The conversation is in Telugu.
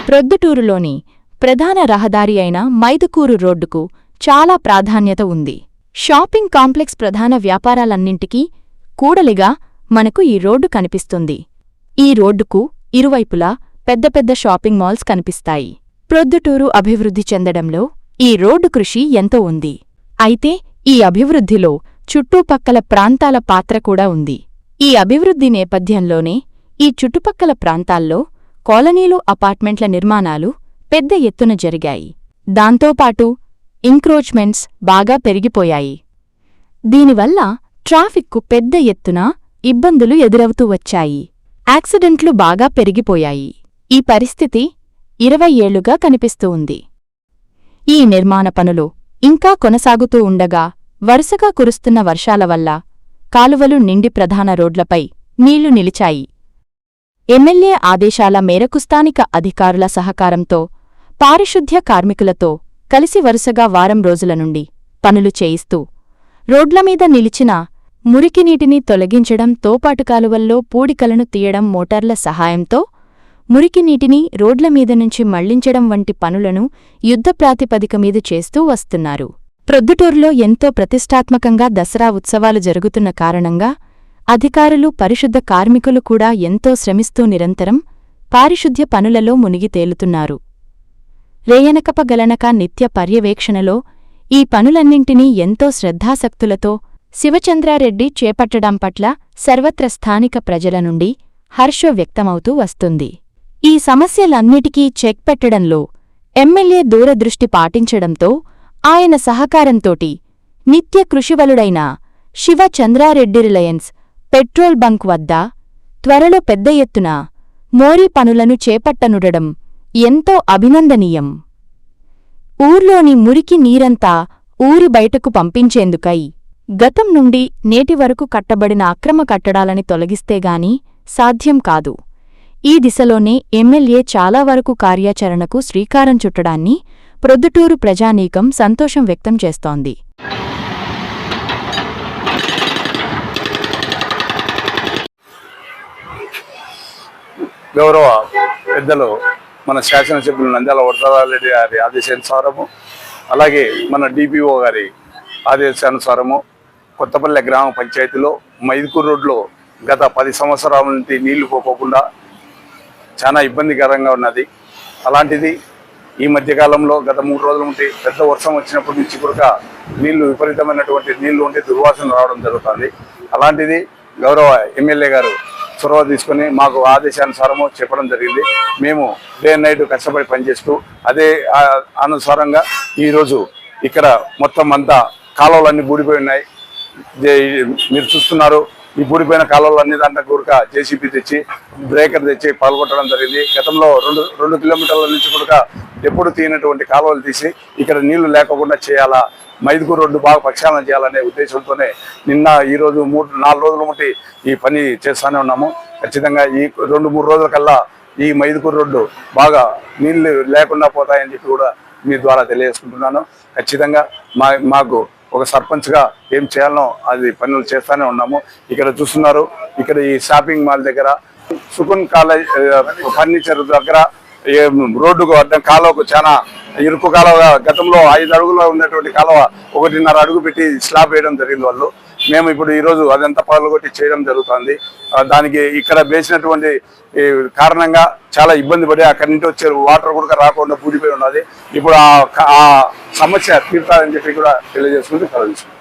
ప్రొద్దుటూరులోని ప్రధాన రహదారి అయిన మైదుకూరు రోడ్డుకు చాలా ప్రాధాన్యత ఉంది. షాపింగ్ కాంప్లెక్స్ ప్రధాన వ్యాపారాలన్నింటికీ కూడలిగా మనకు ఈ రోడ్డు కనిపిస్తుంది. ఈ రోడ్డుకు ఇరువైపులా పెద్ద పెద్ద షాపింగ్ మాల్స్ కనిపిస్తాయి. ప్రొద్దుటూరు అభివృద్ధి చెందడంలో ఈ రోడ్డు కృషి ఎంతో ఉంది. అయితే ఈ అభివృద్ధిలో చుట్టుపక్కల ప్రాంతాల పాత్ర కూడా ఉంది. ఈ అభివృద్ధి నేపథ్యంలోనే ఈ చుట్టుపక్కల ప్రాంతాల్లో కాలనీలు, అపార్ట్మెంట్ల నిర్మాణాలు పెద్ద ఎత్తున జరిగాయి. దాంతోపాటు ఎంక్రోచ్మెంట్స్ బాగా పెరిగిపోయాయి. దీనివల్ల ట్రాఫిక్కు పెద్ద ఎత్తున ఇబ్బందులు ఎదురవుతూ వచ్చాయి. యాక్సిడెంట్లు బాగా పెరిగిపోయాయి. ఈ పరిస్థితి 20 ఏళ్లుగా కనిపిస్తూ ఉంది. ఈ నిర్మాణ పనులు ఇంకా కొనసాగుతూ ఉండగా వరుసగా కురుస్తున్న వర్షాల వల్ల కాలువలు నిండి ప్రధాన రోడ్లపై నీళ్లు నిలిచాయి. ఎమ్మెల్యే ఆదేశాల మేరకు స్థానిక అధికారుల సహకారంతో పారిశుద్ధ్య కార్మికులతో కలిసి వరుసగా వారం రోజుల నుండి పనులు చేయిస్తూ రోడ్లమీద నిలిచిన మురికినీటిని తొలగించడం, తోపాటు కాలువల్లో పూడికలను తీయడం, మోటార్ల సహాయంతో మురికినీటిని రోడ్లమీద నుంచి మళ్లించడం వంటి పనులను యుద్ధ ప్రాతిపదిక మీద చేస్తూ వస్తున్నారు. ప్రొద్దుటూరులో ఎంతో ప్రతిష్టాత్మకంగా దసరా ఉత్సవాలు జరుగుతున్న కారణంగా అధికారులు, పరిశుద్ధ కార్మికులు కూడా ఎంతో శ్రమిస్తూ నిరంతరం పారిశుద్ధ్య పనులలో మునిగి తేలుతున్నారు. రేయనకపగలనక నిత్య పర్యవేక్షణలో ఈ పనులన్నింటినీ ఎంతో శ్రద్ధాసక్తులతో శివచంద్రారెడ్డి చేపట్టడం పట్ల సర్వత్ర స్థానిక ప్రజల నుండి హర్షం వ్యక్తమవుతూ వస్తుంది. ఈ సమస్యలన్నిటికీ చెక్ పెట్టడంలో ఎమ్మెల్యే దూరదృష్టి పాటించడంతో ఆయన సహకారంతోటి నిత్య కృషివలుడైన శివచంద్రారెడ్డి రిలయన్స్ పెట్రోల్ బంక్ వద్ద త్వరలో పెద్ద ఎత్తున మోరీ పనులను చేపట్టనుడడం ఎంతో అభినందనీయం. ఊర్లోని మురికి నీరంతా ఊరి బయటకు పంపించేందుకై గతం నుండి నేటి వరకు కట్టబడిన అక్రమ కట్టడాలని తొలగిస్తేగాని సాధ్యం కాదు. ఈ దిశలోనే ఎమ్మెల్యే చాలా వరకు కార్యాచరణకు శ్రీకారం చుట్టడాన్ని ప్రొద్దుటూరు ప్రజానీకం సంతోషం వ్యక్తం చేస్తోంది. గౌరవ పెద్దలు మన శాసనసభ్యులు నంద్యాల వరదరాజరెడ్డి గారి ఆదేశానుసారము, అలాగే మన డిపిఓ గారి ఆదేశానుసారము కొత్తపల్లె గ్రామ పంచాయతీలో మైదుకూరు రోడ్లో గత 10 సంవత్సరాల నుండి నీళ్లు పోకోకుండా చాలా ఇబ్బందికరంగా ఉన్నది. అలాంటిది ఈ మధ్యకాలంలో గత 3 రోజుల నుండి పెద్ద వర్షం వచ్చినప్పటి నుంచి కూడా నీళ్లు విపరీతమైనటువంటి నీళ్లు ఉండి దుర్వాసన రావడం జరుగుతుంది. అలాంటిది గౌరవ ఎమ్మెల్యే గారు చొరవ తీసుకొని మాకు ఆదేశానుసారము చెప్పడం జరిగింది. మేము డే అండ్ నైట్ కష్టపడి పనిచేస్తూ అదే అనుసారంగా ఈరోజు ఇక్కడ మొత్తం అంతా కాలువలన్నీ బూడిపోయి ఉన్నాయి. మీరు చూస్తున్నారు, ఈ బూడిపోయిన కాలువలన్నీ దాంట్లో కూడక జేసీబీ తెచ్చి బ్రేకర్ తెచ్చి పాల్గొట్టడం జరిగింది. గతంలో 2 కిలోమీటర్ల నుంచి కూడా ఎప్పుడు తీయనటువంటి కాలువలు తీసి ఇక్కడ నీళ్లు లేకుండా చేయాలా, మైదుకూరు రోడ్డు బాగా ప్రక్షాళన చేయాలనే ఉద్దేశంతోనే నిన్న ఈరోజు 4 రోజుల నుండి ఈ పని చేస్తూనే ఉన్నాము. ఖచ్చితంగా ఈ 2-3 రోజుల కల్లా ఈ మైదుకూరు రోడ్డు బాగా నీళ్లు లేకుండా పోతాయని చెప్పి కూడా మీ ద్వారా తెలియజేసుకుంటున్నాను. ఖచ్చితంగా మాకు ఒక సర్పంచ్గా ఏం చేయాలనో అది పనులు చేస్తూనే ఉన్నాము. ఇక్కడ చూస్తున్నారు, ఇక్కడ ఈ షాపింగ్ మాల్ దగ్గర సుకున్ కాలేజ్ ఫర్నిచర్ దగ్గర రోడ్డుకు అడ్డం కాలువకు చాలా ఇరుకు కాలువ, గతంలో 5 అడుగులో ఉన్నటువంటి కాలువ 1.5 అడుగు పెట్టి స్లాబ్ వేయడం జరిగింది వాళ్ళు. మేము ఇప్పుడు ఈరోజు అదంతా పగలగొట్టి చేయడం జరుగుతుంది. దానికి ఇక్కడ వేసినటువంటి కారణంగా చాలా ఇబ్బంది పడి అక్కడి నుంచి వచ్చే వాటర్ కూడా రాకుండా పూడిపోయి ఉన్నది. ఇప్పుడు ఆ సమస్య తీర్చాలని చెప్పి కూడా తెలియజేసుకుంటూ కలుగుతుంది.